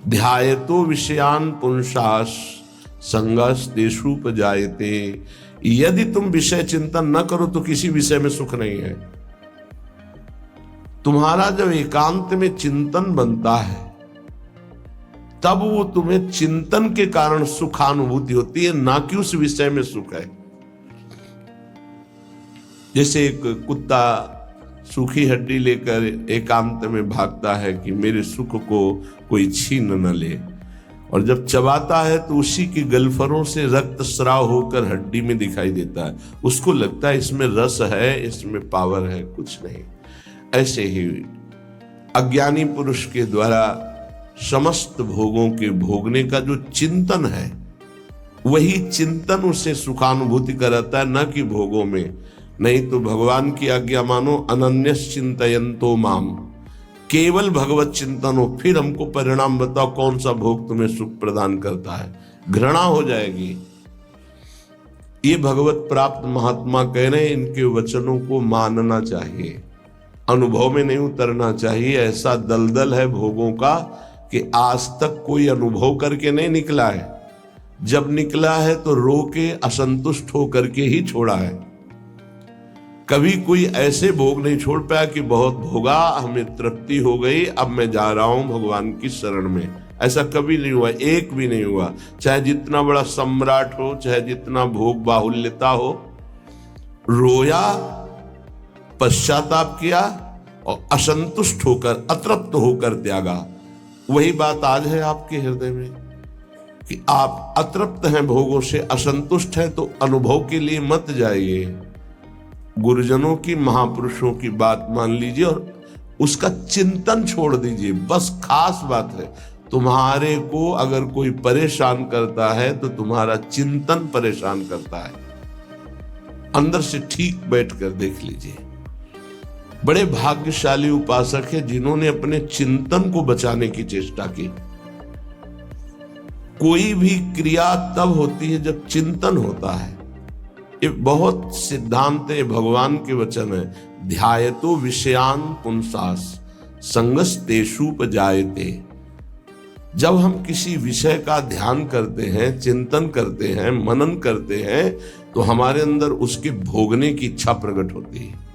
ध्यायतो विषयान पुंसास संगस तेषुपजायते। यदि तुम विषय चिंतन न करो तो किसी विषय में सुख नहीं है। तुम्हारा जब एकांत में चिंतन बनता है तब वो तुम्हें चिंतन के कारण सुखानुभूति होती है, ना कि उस विषय में सुख है। जैसे एक कुत्ता सूखी हड्डी लेकर एकांत में भागता है कि मेरे सुख को कोई छीन न ले, और जब चबाता है तो उसी की गलफरों से रक्त स्राव होकर हड्डी में दिखाई देता है। उसको लगता है इसमें रस है, इसमें पावर है, कुछ नहीं। ऐसे ही अज्ञानी पुरुष के द्वारा समस्त भोगों के भोगने का जो चिंतन है, वही चिंतन उसे सुखानुभूति कराता है, न कि भोगों में। नहीं तो भगवान की आज्ञा मानो, अनन्यस चिंतयन्तो माम, केवल भगवत चिंतन हो, फिर हमको परिणाम बताओ कौन सा भोग तुम्हें सुख प्रदान करता है। घृणा हो जाएगी। ये भगवत प्राप्त महात्मा कह रहे हैं, इनके वचनों को मानना चाहिए, अनुभव में नहीं उतरना चाहिए। ऐसा दलदल है भोगों का कि आज तक कोई अनुभव करके नहीं निकला है। जब निकला है तो रो के असंतुष्ट होकर के ही छोड़ा है। कभी कोई ऐसे भोग नहीं छोड़ पाया कि बहुत भोगा, हमें तृप्ति हो गई, अब मैं जा रहा हूं भगवान की शरण में। ऐसा कभी नहीं हुआ, एक भी नहीं हुआ। चाहे जितना बड़ा सम्राट हो, चाहे जितना भोग बाहुल्यता हो, रोया, पश्चाताप किया और असंतुष्ट होकर, अतृप्त होकर त्यागा। वही बात आज है आपके हृदय में कि आप अतृप्त हैं भोगों से, असंतुष्ट हैं, तो अनुभव के लिए मत जाइए। गुरुजनों की, महापुरुषों की बात मान लीजिए और उसका चिंतन छोड़ दीजिए। बस खास बात है, तुम्हारे को अगर कोई परेशान करता है तो तुम्हारा चिंतन परेशान करता है। अंदर से ठीक बैठकर देख लीजिए। बड़े भाग्यशाली उपासक है जिन्होंने अपने चिंतन को बचाने की चेष्टा की। कोई भी क्रिया तब होती है जब चिंतन होता है। ये बहुत सिद्धांत है, भगवान के वचन है। ध्यायतो विषयान पुंसास संगस तेषुपजायते। जब हम किसी विषय का ध्यान करते हैं, चिंतन करते हैं, मनन करते हैं, तो हमारे अंदर उसके भोगने की इच्छा प्रकट होती है।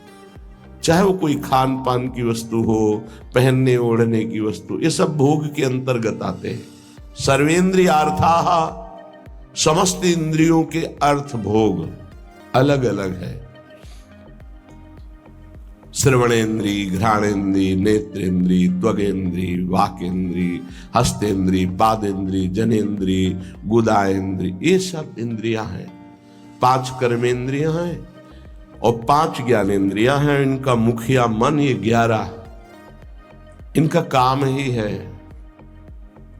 चाहे वो कोई खान पान की वस्तु हो, पहनने ओढ़ने की वस्तु, ये सब भोग के अंतर्गत आते हैं। सर्वेंद्रियार्थाः, समस्त इंद्रियों के अर्थ भोग अलग अलग है। श्रवणेन्द्री, घ्राणेन्द्री, नेत्रेन्द्री, त्वगेन्द्री, वाकेन्द्री, हस्तेन्द्री, पादेन्द्री, जनेन्द्री, गुदाएन्द्री, ये सब इंद्रियां हैं। 5 कर्मेंद्रियां हैं और 5 ज्ञानेन्द्रियां हैं। इनका मुखिया मन, ये 11, इनका काम ही है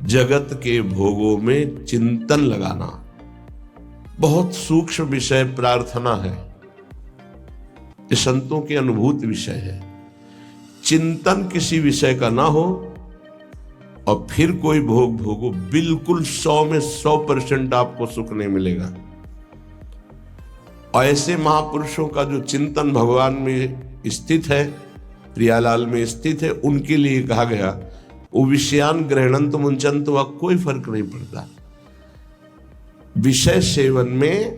जगत के भोगों में चिंतन लगाना। बहुत सूक्ष्म विषय प्रार्थना है, ये संतों के अनुभूत विषय है। चिंतन किसी विषय का ना हो और फिर कोई भोग भोगो, बिल्कुल 100 में 100% आपको सुख नहीं मिलेगा। और ऐसे महापुरुषों का जो चिंतन भगवान में स्थित है, प्रियालाल में स्थित है, उनके लिए कहा गया वो विषयान ग्रहणंत मुंचंत, वह कोई फर्क नहीं पड़ता। विषय सेवन में,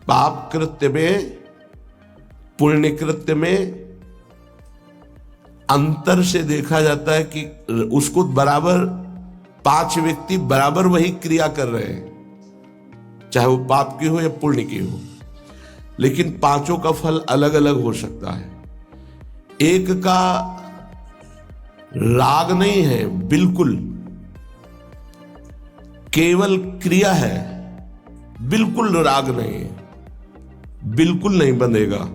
पाप कृत्य में, पुण्य कृत्य में अंतर से देखा जाता है कि उसको बराबर 5 व्यक्ति बराबर वही क्रिया कर रहे हैं, चाहे वो पाप की हो या पुण्य की हो, लेकिन पांचों का फल अलग अलग हो सकता है। एक का राग नहीं है, बिल्कुल केवल क्रिया है, बिल्कुल राग नहीं है, बिल्कुल नहीं बनेगा,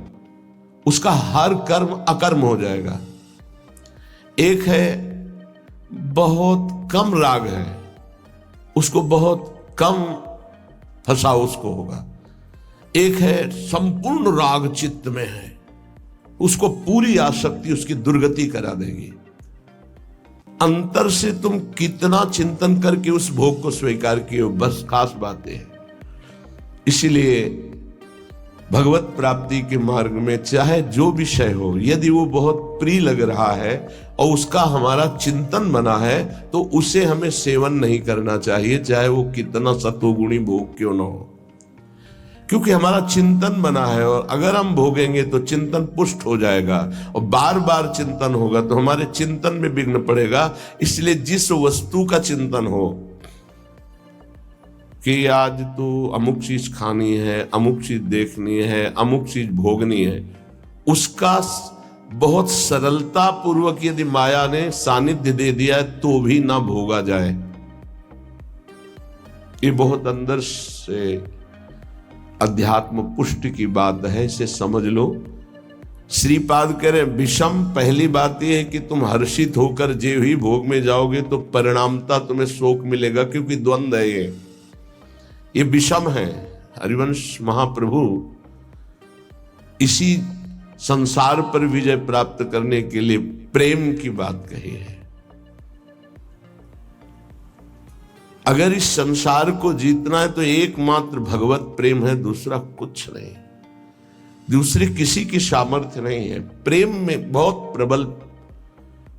उसका हर कर्म अकर्म हो जाएगा। एक है बहुत कम राग है, उसको बहुत कम फसाओ उसको होगा। एक है संपूर्ण राग चित्त में है, उसको पूरी आसक्ति उसकी दुर्गति करा देगी। अंतर से तुम कितना चिंतन करके उस भोग को स्वीकार किए हो, बस खास बात है। इसीलिए भगवत प्राप्ति के मार्ग में चाहे जो विषय हो, यदि वो बहुत प्रिय लग रहा है और उसका हमारा चिंतन बना है तो उसे हमें सेवन नहीं करना चाहिए, चाहे वो कितना सतोगुणी भोग क्यों न हो, क्योंकि हमारा चिंतन बना है। और अगर हम भोगेंगे तो चिंतन पुष्ट हो जाएगा और बार बार चिंतन होगा तो हमारे चिंतन में विघ्न पड़ेगा। इसलिए जिस वस्तु का चिंतन हो कि आज तो अमुक चीज खानी है, अमुक चीज देखनी है, अमुक चीज भोगनी है, उसका बहुत सरलता पूर्वक यदि माया ने सानिध्य दे दिया है तो भी ना भोगा जाए। ये बहुत अंदर से अध्यात्म पुष्टि की बात है, इसे समझ लो। श्रीपाद कह रहे विषम, पहली बात यह है कि तुम हर्षित होकर जे ही भोग में जाओगे तो परिणामता तुम्हें शोक मिलेगा, क्योंकि द्वंद्व है ये विषम है। हरिवंश महाप्रभु इसी संसार पर विजय प्राप्त करने के लिए प्रेम की बात कही है। अगर इस संसार को जीतना है तो एकमात्र भगवत प्रेम है, दूसरा कुछ नहीं, दूसरे किसी की सामर्थ्य नहीं है। प्रेम में बहुत प्रबल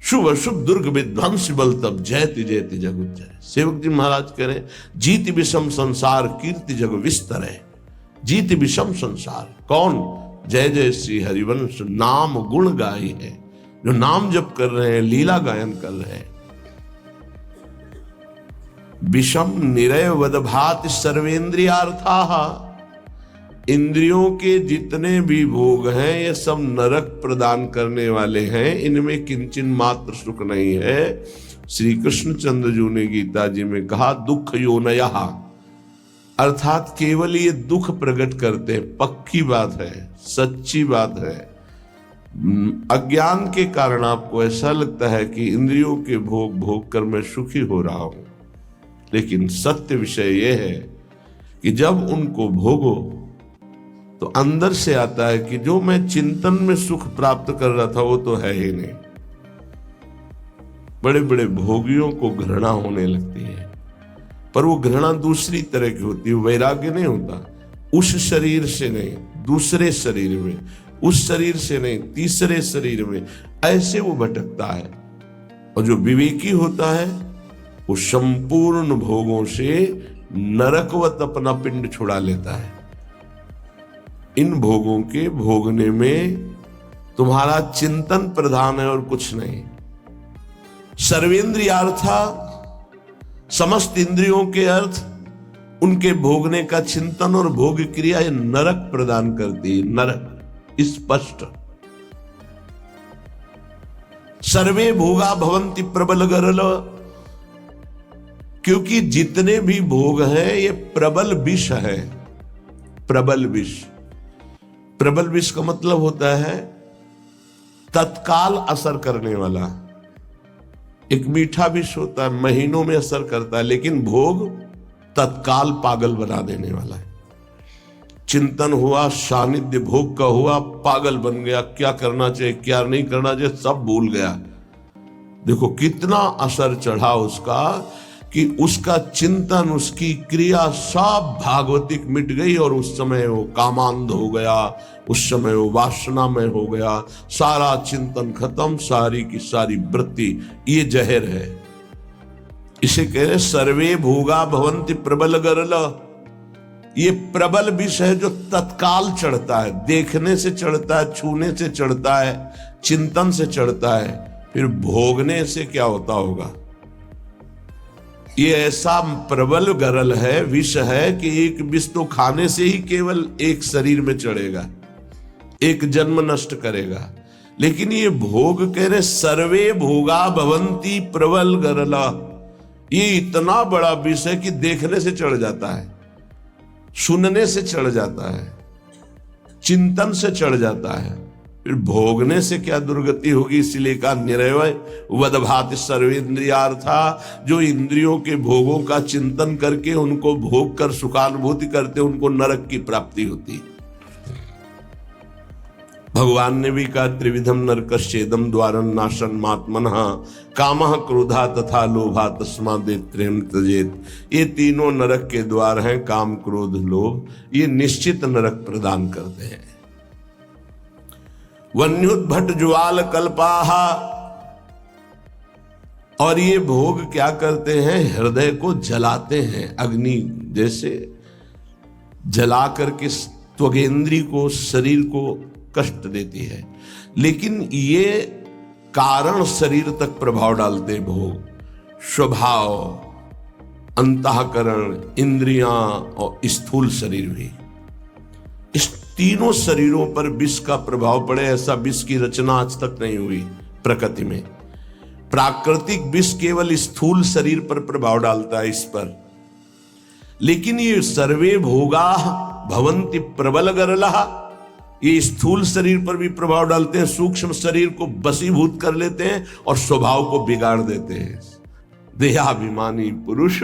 शुभ अशुभ दुर्ग विध्वंस बल तब जयति जयति जग उज्जय। सेवक जी महाराज कह रहे जीति विषम संसार कीर्ति जग विस्तर है। जीति विषम संसार कौन? जय जय श्री हरिवंश नाम गुण गाई है, जो नाम जप कर रहे हैं, लीला गायन कर रहे हैं। विषम निरय वदभात सर्वेन्द्रियार्थाः, इंद्रियों के जितने भी भोग हैं ये सब नरक प्रदान करने वाले हैं, इनमें किंचन मात्र सुख नहीं है। श्री कृष्ण चंद्र जी ने गीता जी में कहा दुख योनयः, अर्थात केवल ये दुख प्रकट करते हैं। पक्की बात है, सच्ची बात है। अज्ञान के कारण आपको ऐसा लगता है कि इंद्रियों के भोग भोग कर मैं सुखी हो रहा हूं, लेकिन सत्य विषय यह है कि जब उनको भोगो तो अंदर से आता है कि जो मैं चिंतन में सुख प्राप्त कर रहा था वो तो है ही नहीं। बड़े बड़े भोगियों को घृणा होने लगती है, पर वो घृणा दूसरी तरह की होती है, वैराग्य नहीं होता। उस शरीर से नहीं, दूसरे शरीर में, उस शरीर से नहीं, तीसरे शरीर में, ऐसे वो भटकता है। और जो विवेकी होता है वो संपूर्ण भोगों से नरकवत अपना पिंड छुड़ा लेता है। इन भोगों के भोगने में तुम्हारा चिंतन प्रधान है और कुछ नहीं। सर्वेंद्रियार्था, समस्त इंद्रियों के अर्थ, उनके भोगने का चिंतन और भोग क्रिया ये नरक प्रदान करती है। नरक स्पष्ट। सर्वे भोगा भवंति प्रबल गरल, क्योंकि जितने भी भोग हैं ये प्रबल विष है। प्रबल विष, प्रबल विष का मतलब होता है तत्काल असर करने वाला। एक मीठा विष होता है, महीनों में असर करता है, लेकिन भोग तत्काल पागल बना देने वाला है। चिंतन हुआ, सानिध्य भोग का हुआ, पागल बन गया, क्या करना चाहिए क्या नहीं करना चाहिए सब भूल गया। देखो कितना असर चढ़ा उसका कि उसका चिंतन, उसकी क्रिया सब भागवतिक मिट गई और उस समय वो कामांध हो गया, उस समय वो वासना में हो गया, सारा चिंतन खत्म, सारी की सारी वृत्ति। ये जहर है। इसे कह रहे सर्वे भोगा भवंति प्रबल गरल। ये प्रबल विष है जो तत्काल चढ़ता है, देखने से चढ़ता है, छूने से चढ़ता है, चिंतन से चढ़ता है, फिर भोगने से क्या होता होगा। ये ऐसा प्रबल गरल है, विष है कि एक विष तो खाने से ही केवल एक शरीर में चढ़ेगा, एक जन्म नष्ट करेगा। लेकिन ये भोग कह रहे सर्वे भोगा भवंती प्रबल गरला, ये इतना बड़ा विष है कि देखने से चढ़ जाता है, सुनने से चढ़ जाता है, चिंतन से चढ़ जाता है, फिर भोगने से क्या दुर्गति होगी। इसलिए कहा निरवय वदभाति सर्वेन्द्रियार्था, जो इंद्रियों के भोगों का चिंतन करके उनको भोग कर सुखानुभूति करते उनको नरक की प्राप्ति होती है। भगवान ने भी कहा त्रिविधम नरकश्चेदम द्वारम नाशन मात्मनः कामः क्रोधा तथा लोभा तस्मादेत्रेम त्यजेत। ये तीनों नरक के द्वार हैं, काम क्रोध लोभ, ये निश्चित नरक प्रदान करते हैं। वन्युद्भट ज्वाल कल्पाहा, और ये भोग क्या करते हैं, हृदय को जलाते हैं, अग्नि जैसे जला करके त्वगेंद्री को, शरीर को कष्ट देती है, लेकिन ये कारण शरीर तक प्रभाव डालते भोग, स्वभाव, अंतःकरण, इंद्रियां और स्थूल शरीर भी। इस तीनों शरीरों पर विष का प्रभाव पड़े, ऐसा विष की रचना आज तक नहीं हुई प्रकृति में। प्राकृतिक विष केवल स्थूल शरीर पर प्रभाव डालता है, इस पर, लेकिन ये सर्वे भोगा भवन्ति प्रबल गरलहा, ये स्थूल शरीर पर भी प्रभाव डालते हैं, सूक्ष्म शरीर को बसीभूत कर लेते हैं और स्वभाव को बिगाड़ देते हैं। देहाभिमानी पुरुष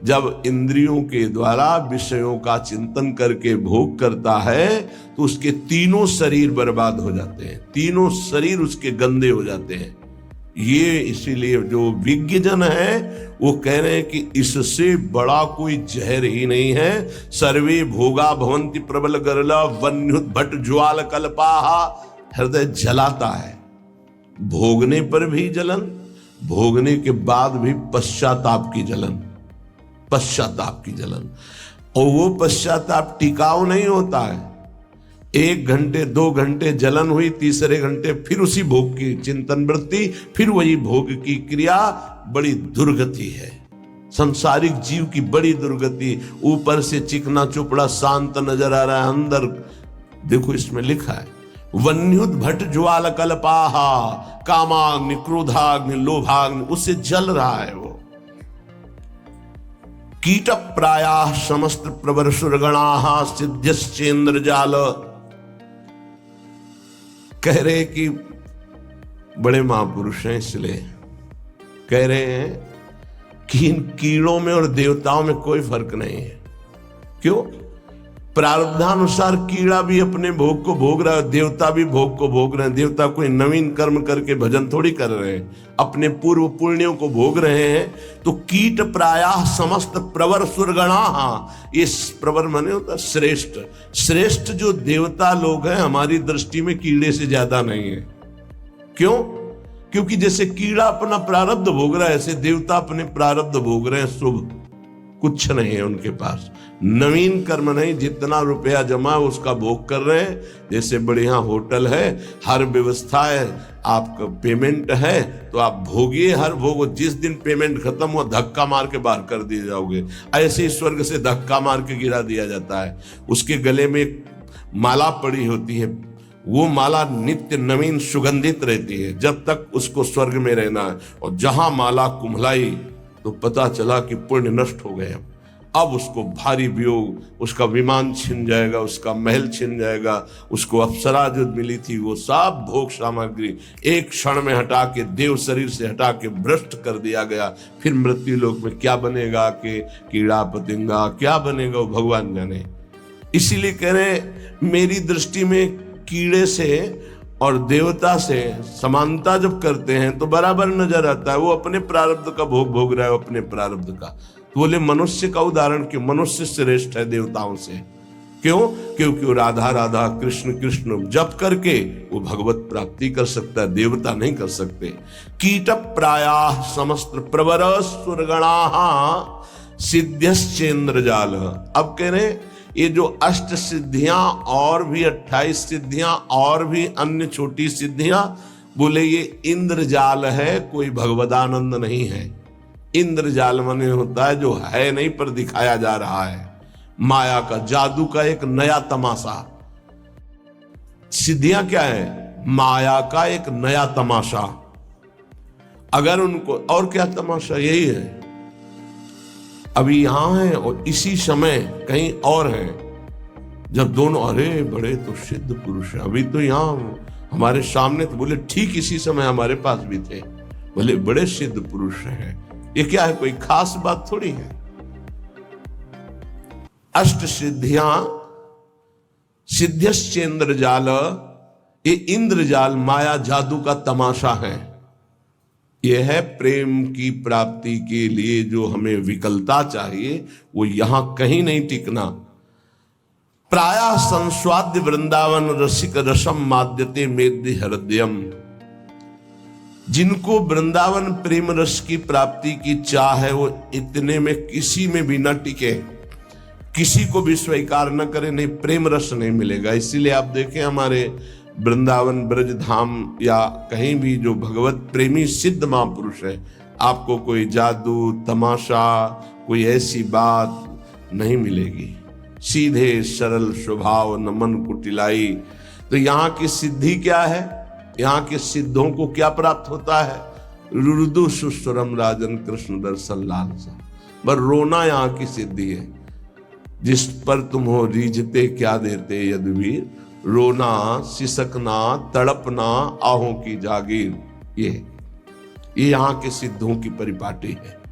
जब इंद्रियों के द्वारा विषयों का चिंतन करके भोग करता है तो उसके तीनों शरीर बर्बाद हो जाते हैं, तीनों शरीर उसके गंदे हो जाते हैं। ये इसीलिए जो विज्ञजन है वो कह रहे हैं कि इससे बड़ा कोई जहर ही नहीं है। सर्वे भोगा भवन्ति प्रबल गरला वन्युद्भट ज्वाल कल्पाहा, हृदय जलाता है, भोगने पर भी जलन, भोगने के बाद भी पश्चाताप की जलन, पश्चाताप की जलन। और वो पश्चाताप टिकाऊ नहीं होता है, 1 घंटे 2 घंटे जलन हुई, तीसरे घंटे फिर उसी भोग की चिंतन वृत्ति, फिर वही भोग की क्रिया। बड़ी दुर्गति है संसारिक जीव की, बड़ी दुर्गति। ऊपर से चिकना चुपड़ा शांत नजर आ रहा है, अंदर देखो इसमें लिखा है वन्युद्भट ज्वाल कल्पाहा, कामाग्नि क्रोधाग्नि लोभाग्नि, उससे जल रहा है वो। कीट प्रायाः समस्त प्रवर सुरगणाः सिद्ध्यश्चेन्द्र जाल, कह रहे कि बड़े महापुरुष हैं, इसलिए कह रहे हैं कि इन कीड़ों में और देवताओं में कोई फर्क नहीं है। क्यों? प्रारब्धानुसार कीड़ा भी अपने भोग को भोग रहा है, देवता भी भोग को भोग रहे हैं। देवता कोई नवीन कर्म करके भजन थोड़ी कर रहे हैं, अपने पूर्व पुण्यों को भोग रहे हैं। तो कीट प्रायः समस्त प्रवर सुरगणाः, ये प्रवर माने होता श्रेष्ठ, श्रेष्ठ जो देवता लोग हैं हमारी दृष्टि में कीड़े से ज्यादा नहीं है। क्यों? क्योंकि जैसे कीड़ा अपना प्रारब्ध भोग रहा है, ऐसे देवता अपने प्रारब्ध भोग रहे हैं। शुभ कुछ नहीं है उनके पास, नवीन कर्म नहीं, जितना रुपया जमा है उसका भोग कर रहे हैं। जैसे बढ़िया होटल है, हर व्यवस्था है, आपका पेमेंट है तो आप भोगिए, हर भोग, जिस दिन पेमेंट खत्म हुआ धक्का मार के बाहर कर दिए जाओगे। ऐसे ही स्वर्ग से धक्का मार के गिरा दिया जाता है। उसके गले में एक माला पड़ी होती है, वो माला नित्य नवीन सुगंधित रहती है जब तक उसको स्वर्ग में रहना है। और जहां माला कुम्हलाई तो पता चला कि पुण्य नष्ट हो गए। अब उसको भारी वियोग, उसका विमान छिन जाएगा, उसका महल छिन जाएगा, उसको अप्सरा जो मिली थी वो सब भोग सामग्री एक क्षण में हटा के, देव शरीर से हटा के भ्रष्ट कर दिया गया। फिर मृत्यु लोक में क्या बनेगा, कि कीड़ा पतंगा क्या बनेगा वो भगवान जाने। इसीलिए कह रहे मेरी दृष्टि में कीड़े से और देवता से समानता जब करते हैं तो बराबर नजर आता है। वो अपने प्रारब्ध का भोग भोग रहा है, वो अपने प्रारब्ध का। तो बोले मनुष्य का उदाहरण क्यों? मनुष्य श्रेष्ठ है देवताओं से। क्यों? क्योंकि वो राधा राधा कृष्ण कृष्ण जप करके वो भगवत प्राप्ति कर सकता है, देवता नहीं कर सकते। कीट प्रायाः समस्त प्रवर सुरगणाः सिद्ध्यश्चेन्द्र जाल। अब कह रहे ये जो अष्ट सिद्धियां और भी 28 सिद्धियां और भी अन्य छोटी सिद्धियां, बोले ये इंद्रजाल है, कोई भगवदानंद नहीं है। इंद्रजाल माने होता है जो है नहीं पर दिखाया जा रहा है, माया का, जादू का एक नया तमाशा। सिद्धियां क्या है? माया का एक नया तमाशा। अगर उनको, और क्या तमाशा? यही है अभी यहां है और इसी समय कहीं और है। जब दोनों, अरे बड़े तो सिद्ध पुरुष है, अभी तो यहां हमारे सामने, तो बोले ठीक इसी समय हमारे पास भी थे, बोले बड़े सिद्ध पुरुष हैं। ये क्या है? कोई खास बात थोड़ी है। अष्ट सिद्धियां, सिद्ध्यश्चेन्द्र जाल, ये इंद्रजाल माया जादू का तमाशा है। यह है प्रेम की प्राप्ति के लिए जो हमें विकलता चाहिए, वो यहां कहीं नहीं टिकना। प्रायः संस्वाद्य वृंदावन रसिक रसम माद्यते मेद्य हृदयम। जिनको वृंदावन प्रेम रस की प्राप्ति की चाह है, वो इतने में किसी में भी न टिके, किसी को भी स्वीकार न करे, नहीं प्रेम रस नहीं मिलेगा। इसीलिए आप देखें हमारे वृंदावन ब्रज धाम या कहीं भी जो भगवत प्रेमी सिद्ध महापुरुष है, आपको कोई जादू तमाशा कोई ऐसी बात नहीं मिलेगी। सीधे सरल स्वभाव न मन कुटिलाई। तो यहाँ की सिद्धि क्या है? यहाँ के सिद्धों को क्या प्राप्त होता है? रुदु सुस्वरम राजन कृष्ण दर्शन लालसा। पर रोना यहाँ की सिद्धि है। जिस पर तुम हो रीझते क्या देते यदुवीर, रोना सिसकना तड़पना आहों की जागीर। ये यहाँ के सिद्धों की परिपाटी है।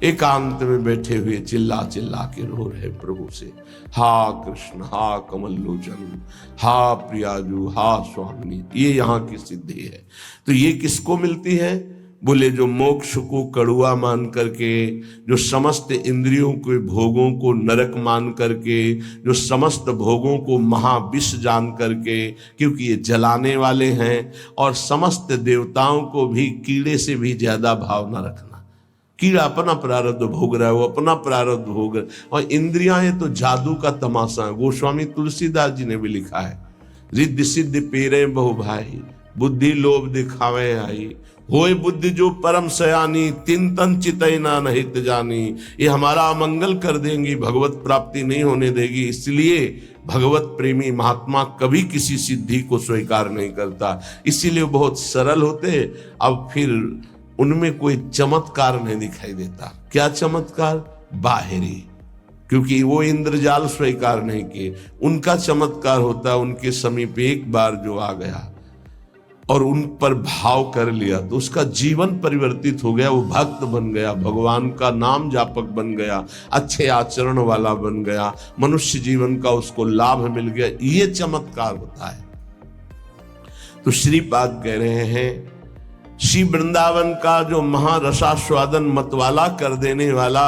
एकांत में बैठे हुए चिल्ला चिल्ला के रो रहे प्रभु से, हा कृष्ण, हा कमल लोचन, हा प्रियाजू, हा स्वामी। ये यहाँ की सिद्धि है। तो ये किसको मिलती है? बोले जो मोक्ष को कड़ुआ मान करके, जो समस्त इंद्रियों के भोगों को नरक मान करके, जो समस्त भोगों को महाविष जान करके, क्योंकि ये जलाने वाले हैं, और समस्त देवताओं को भी कीड़े से भी ज्यादा भाव न रखना। कीड़ा अपना प्रारब्ध भोग रहा है, वो अपना प्रारब्ध भोग रहा है। और इंद्रियां ये तो जादू का तमाशा है। गोस्वामी तुलसीदास जी ने भी लिखा है, रिद्धि सिद्धि पेरे बहु भाई, बुद्धि लोभ दिखावे आई, होए बुद्धि जो परम सयानी, तिन तन चितैना नहित जानी। ये हमारा अमंगल कर देंगी, भगवत प्राप्ति नहीं होने देगी। इसलिए भगवत प्रेमी महात्मा कभी किसी सिद्धि को स्वीकार नहीं करता। इसीलिए बहुत सरल होते। अब फिर उनमें कोई चमत्कार नहीं दिखाई देता। क्या चमत्कार? बाहरी, क्योंकि वो इंद्रजाल स्वीकार नहीं किए। उनका चमत्कार होता है उनके समीप एक बार जो आ गया और उन पर भाव कर लिया, तो उसका जीवन परिवर्तित हो गया। वो भक्त बन गया, भगवान का नाम जापक बन गया, अच्छे आचरण वाला बन गया, मनुष्य जीवन का उसको लाभ मिल गया। ये चमत्कार होता है। तो श्रीपाद कह रहे हैं, श्री वृंदावन का जो महारसास्वादन मतवाला कर देने वाला,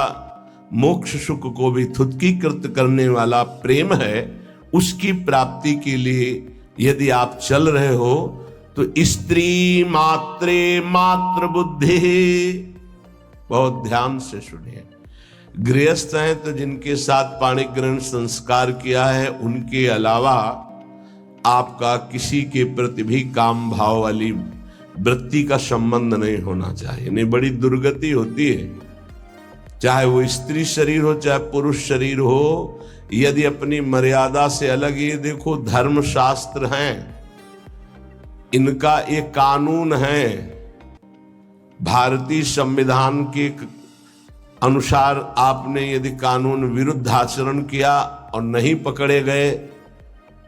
मोक्ष सुख को भी थुत्कीकृत करने वाला प्रेम है, उसकी प्राप्ति के लिए यदि आप चल रहे हो तो स्त्री मात्रे मात्र बुद्धि। बहुत ध्यान से सुनिए। गृहस्थ हैं तो जिनके साथ पाणी ग्रहण संस्कार किया है, उनके अलावा आपका किसी के प्रति भी काम भाव वाली वृत्ति का संबंध नहीं होना चाहिए। नहीं, बड़ी दुर्गति होती है। चाहे वो स्त्री शरीर हो चाहे पुरुष शरीर हो, यदि अपनी मर्यादा से अलग, ये देखो धर्म शास्त्र हैं, इनका एक कानून है। भारतीय संविधान के अनुसार आपने यदि कानून विरुद्ध आचरण किया और नहीं पकड़े गए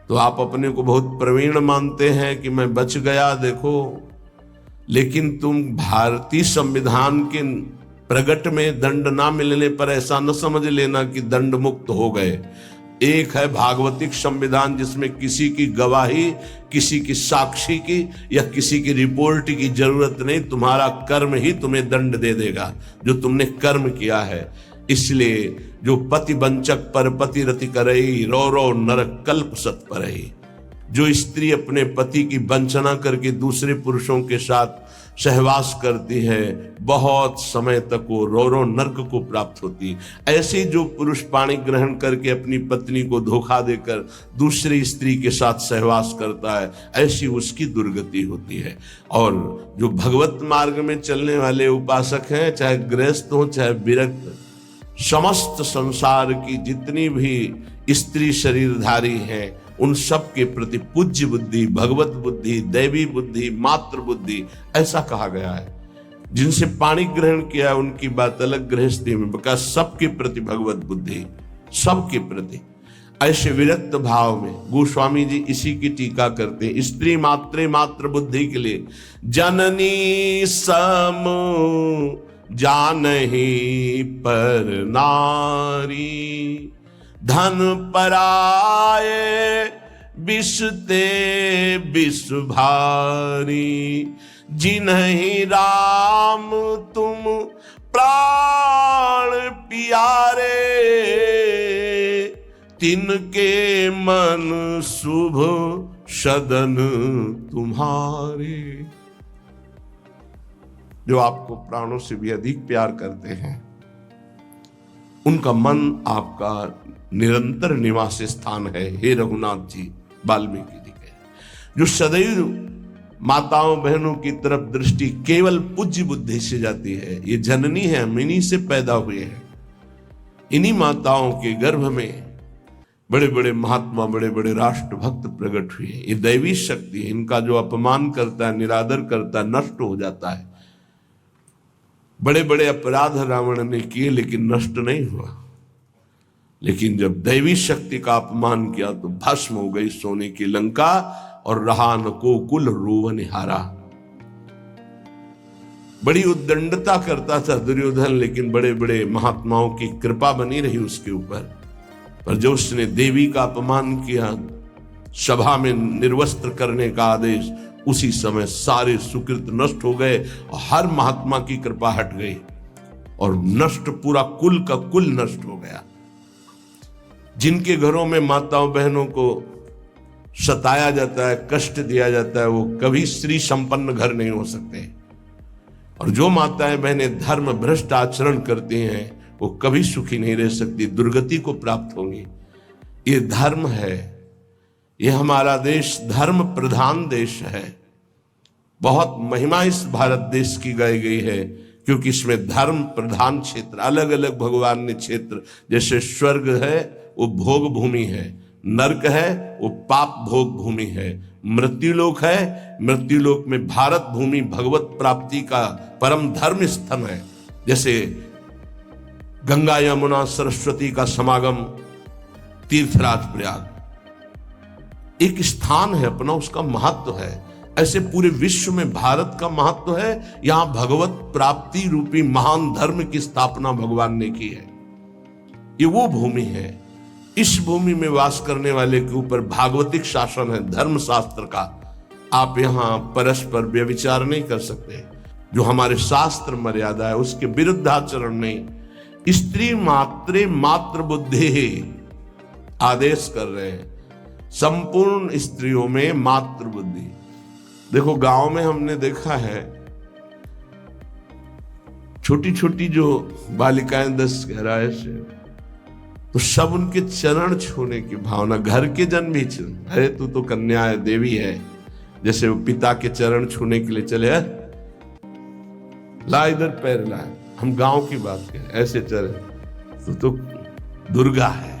तो आप अपने को बहुत प्रवीण मानते हैं कि मैं बच गया, देखो। लेकिन तुम भारतीय संविधान के प्रगट में दंड ना मिलने पर ऐसा न समझ लेना कि दंड मुक्त हो गए। एक है भागवतिक संविधान, जिसमें किसी की गवाही, किसी की साक्षी की या किसी की रिपोर्ट की जरूरत नहीं, तुम्हारा कर्म ही तुम्हें दंड दे देगा जो तुमने कर्म किया है। इसलिए जो पति वंचक पर पति रति करई, रो रो नरक कल्प सत परई। जो स्त्री अपने पति की वंचना करके दूसरे पुरुषों के साथ सहवास करती है, बहुत समय तक वो रो रो नर्क को प्राप्त होती है। ऐसे जो पुरुष पाणी ग्रहण करके अपनी पत्नी को धोखा देकर दूसरी स्त्री के साथ सहवास करता है, ऐसी उसकी दुर्गति होती है। और जो भगवत मार्ग में चलने वाले उपासक हैं, चाहे गृहस्थ हो चाहे विरक्त, समस्त संसार की जितनी भी स्त्री शरीरधारी हैं, उन सब के प्रति पूज्य बुद्धि, भगवत बुद्धि, दैवी बुद्धि, मातृ बुद्धि, ऐसा कहा गया है। जिनसे पाणी ग्रहण किया है उनकी बात अलग, गृहस्थी में बका सबके प्रति भगवत बुद्धि, सबके प्रति। ऐसे विरक्त भाव में गोस्वामी जी इसी की टीका करते हैं। स्त्री मात्रे मातृ बुद्धि के लिए जननी सम जानहि पर नारी, धन पराये बिसते बिस भारी, जिन्हीं राम तुम प्राण प्यारे, तिनके मन शुभ सदन तुम्हारे। जो आपको प्राणों से भी अधिक प्यार करते हैं, उनका मन आपका निरंतर निवास स्थान है। हे रघुनाथ जी, वाल्मीकि जी कहे, जो सदैव माताओं बहनों की तरफ दृष्टि केवल पूज्य बुद्धि से जाती है। ये जननी है, हम इन्हीं से पैदा हुए हैं। इन्हीं माताओं के गर्भ में बड़े बड़े महात्मा, बड़े बड़े राष्ट्र भक्त प्रकट हुए। ये दैवी शक्ति है। इनका जो अपमान करता है, निरादर करता है, नष्ट हो जाता है। बड़े बड़े अपराध रावण ने किए लेकिन नष्ट नहीं हुआ। लेकिन जब दैवी शक्ति का अपमान किया तो भस्म हो गई सोने की लंका, और रहा न को कुल रोवन हारा। बड़ी उद्दंडता करता था दुर्योधन, लेकिन बड़े बड़े महात्माओं की कृपा बनी रही उसके ऊपर। पर जब उसने देवी का अपमान किया, सभा में निर्वस्त्र करने का आदेश, उसी समय सारे सुकृत नष्ट हो गए और हर महात्मा की कृपा हट गई और नष्ट, पूरा कुल का कुल नष्ट हो गया। जिनके घरों में माताओं बहनों को सताया जाता है, कष्ट दिया जाता है, वो कभी श्री संपन्न घर नहीं हो सकते। और जो माताएं बहनें धर्म भ्रष्ट आचरण करती हैं, वो कभी सुखी नहीं रह सकती, दुर्गति को प्राप्त होंगी। ये धर्म है। ये हमारा देश धर्म प्रधान देश है। बहुत महिमा इस भारत देश की गाई गई है, क्योंकि इसमें धर्म प्रधान क्षेत्र, अलग अलग भगवान ने क्षेत्र, जैसे स्वर्ग है वो भोग भूमि है, नरक है वो पाप भोग भूमि है, मृत्युलोक है, मृत्युलोक में भारत भूमि भगवत प्राप्ति का परम धर्म स्थल है। जैसे गंगा यमुना सरस्वती का समागम तीर्थराज प्रयाग एक स्थान है अपना, उसका महत्व है। ऐसे पूरे विश्व में भारत का महत्व है। यहां भगवत प्राप्ति रूपी महान धर्म की स्थापना भगवान ने की है। ये वो भूमि है। इस भूमि में वास करने वाले के ऊपर भागवतिक शासन है, धर्म शास्त्र का। आप यहां परस्पर व्यभिचार नहीं कर सकते, जो हमारे शास्त्र मर्यादा है उसके विरुद्ध आचरण नहीं। स्त्री मात्रे मात्र बुद्धि आदेश कर रहे हैं, संपूर्ण स्त्रियों में मात्र बुद्धि। देखो गांव में हमने देखा है, छोटी छोटी जो बालिकाएं 10-11 से, तो सब उनके चरण छूने की भावना, घर के जन भी, अरे तू तो कन्या है, देवी है, जैसे वो पिता के चरण छूने के लिए चले, ला इधर पैर ला। हम गांव की बात करें, ऐसे चरण तो दुर्गा है,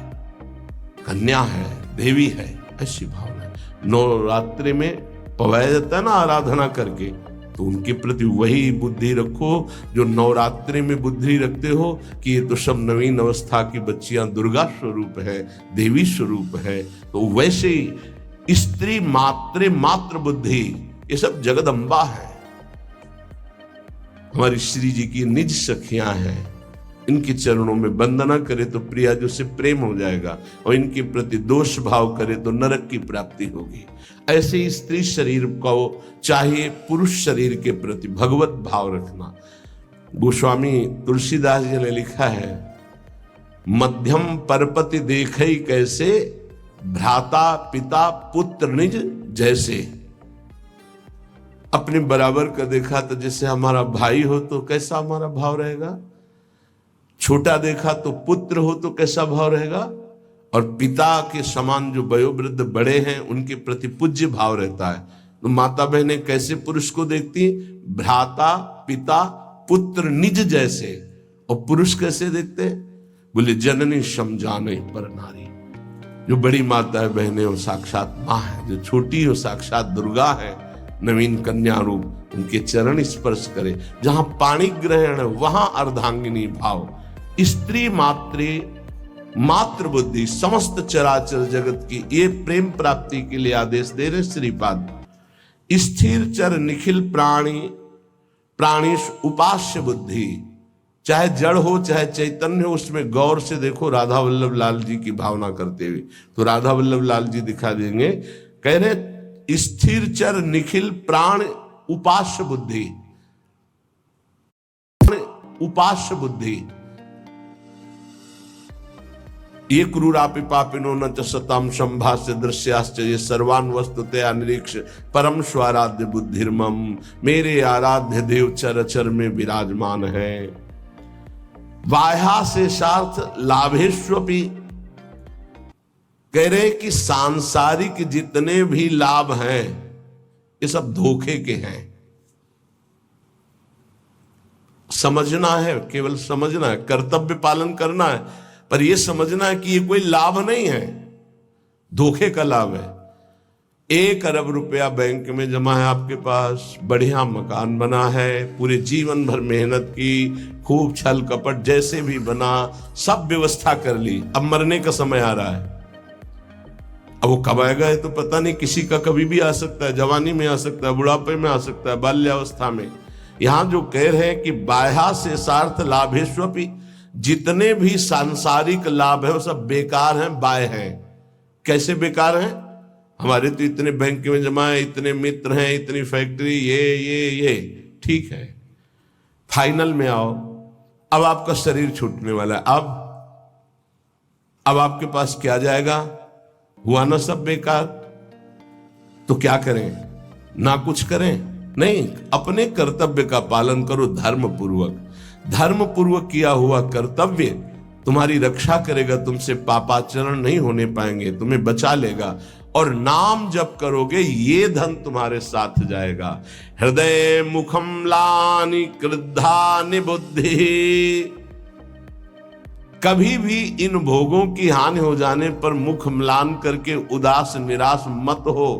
कन्या है, देवी है, ऐसी भावना। नवरात्रि में पवाया जाता है ना आराधना करके, तो उनके प्रति वही बुद्धि रखो जो नवरात्रि में बुद्धि रखते हो कि ये तो सब नवीन अवस्था की बच्चियां दुर्गा स्वरूप है, देवी स्वरूप है। तो वैसे ही स्त्री मात्रे मात्र बुद्धि, ये सब जगदम्बा है, हमारी श्री जी की निज सखियां हैं। इनके चरणों में वंदना करे तो प्रिया जो से प्रेम हो जाएगा, और इनके प्रति दोष भाव करे तो नरक की प्राप्ति होगी। ऐसे ही स्त्री शरीर को चाहिए पुरुष शरीर के प्रति भगवत भाव रखना। गोस्वामी तुलसीदास जी ने लिखा है, मध्यम परपति देखई कैसे, भ्राता पिता पुत्र निज जैसे। अपने बराबर का देखा तो जैसे हमारा भाई हो तो कैसा हमारा भाव रहेगा, छोटा देखा तो पुत्र हो तो कैसा भाव रहेगा, और पिता के समान जो वयोवृद्ध बड़े हैं उनके प्रति पूज्य भाव रहता है। तो माता बहनें कैसे पुरुष को देखती, भ्राता पिता पुत्र निज जैसे। और पुरुष कैसे देखते, बोले जननी समझाने पर नारी। जो बड़ी माता है बहनें वो साक्षात माँ है, जो छोटी हो साक्षात दुर्गा है, नवीन कन्या रूप। उनके चरण स्पर्श करे, जहां पाणी ग्रहण है वहां अर्धांगिनी भाव। स्त्री मात्रे मात्र बुद्धि, समस्त चराचर जगत की ये प्रेम प्राप्ति के लिए आदेश दे रहे श्रीपाद। स्थिर चर निखिल प्राणी प्राणीश उपास्य बुद्धि, चाहे जड़ हो चाहे चैतन्य हो, उसमें गौर से देखो राधा वल्लभ लाल जी की भावना करते हुए। तो राधा वल्लभ लाल जी दिखा देंगे, कह रहे स्थिर चर निखिल प्राण उपास्य बुद्धि, उपास्य बुद्धि ये क्रूरापि पापिनो न च सताम संभाष्य दृश्याश्च ये सर्वान वस्तुतया निरीक्ष परम स्वाराध्य बुद्धिर्मम, मेरे आराध्य देव चर चर में विराजमान है। बाह्या से सार्थ लाभेश्वपि, कह रहे कि सांसारिक जितने भी लाभ हैं ये सब धोखे के हैं। समझना है, केवल समझना है, कर्तव्य पालन करना है, पर यह समझना है कि ये कोई लाभ नहीं है, धोखे का लाभ है। 1 अरब रुपया बैंक में जमा है आपके पास, बढ़िया मकान बना है, पूरे जीवन भर मेहनत की, खूब छल कपट जैसे भी बना, सब व्यवस्था कर ली, अब मरने का समय आ रहा है। अब वो कब आएगा ये तो पता नहीं, किसी का कभी भी आ सकता है, जवानी में आ सकता है, बुढ़ापे में आ सकता है, बाल्यावस्था में। यहां जो कह रहे हैं कि बाह्या से सार्थ लाभेश्वपि, जितने भी सांसारिक लाभ है वो सब बेकार हैं, बाह्य हैं। कैसे बेकार हैं? हमारे तो इतने बैंक में जमा है, इतने मित्र हैं, इतनी फैक्ट्री, ये ठीक है। फाइनल में आओ, अब आपका शरीर छूटने वाला है, अब आपके पास क्या जाएगा? हुआ ना सब बेकार। तो क्या करें? ना कुछ करें? नहीं, अपने कर्तव्य का पालन करो धर्म पूर्वक। धर्म पूर्वक किया हुआ कर्तव्य तुम्हारी रक्षा करेगा, तुमसे पापाचरण नहीं होने पाएंगे, तुम्हें बचा लेगा। और नाम जप करोगे ये धन तुम्हारे साथ जाएगा। हृदय मुखम लानि क्रुद्धानि बुद्धि, कभी भी इन भोगों की हानि हो जाने पर मुख म्लान करके उदास निराश मत हो,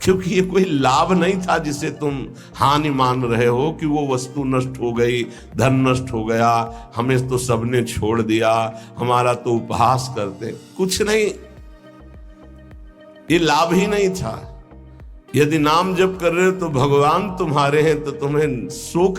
क्योंकि ये कोई लाभ नहीं था जिसे तुम हानि मान रहे हो कि वो वस्तु नष्ट हो गई, धन नष्ट हो गया, हमें तो सबने छोड़ दिया, हमारा तो उपहास करते। कुछ नहीं, ये लाभ ही नहीं था। यदि नाम जप कर रहे हो तो भगवान तुम्हारे हैं, तो तुम्हें शोक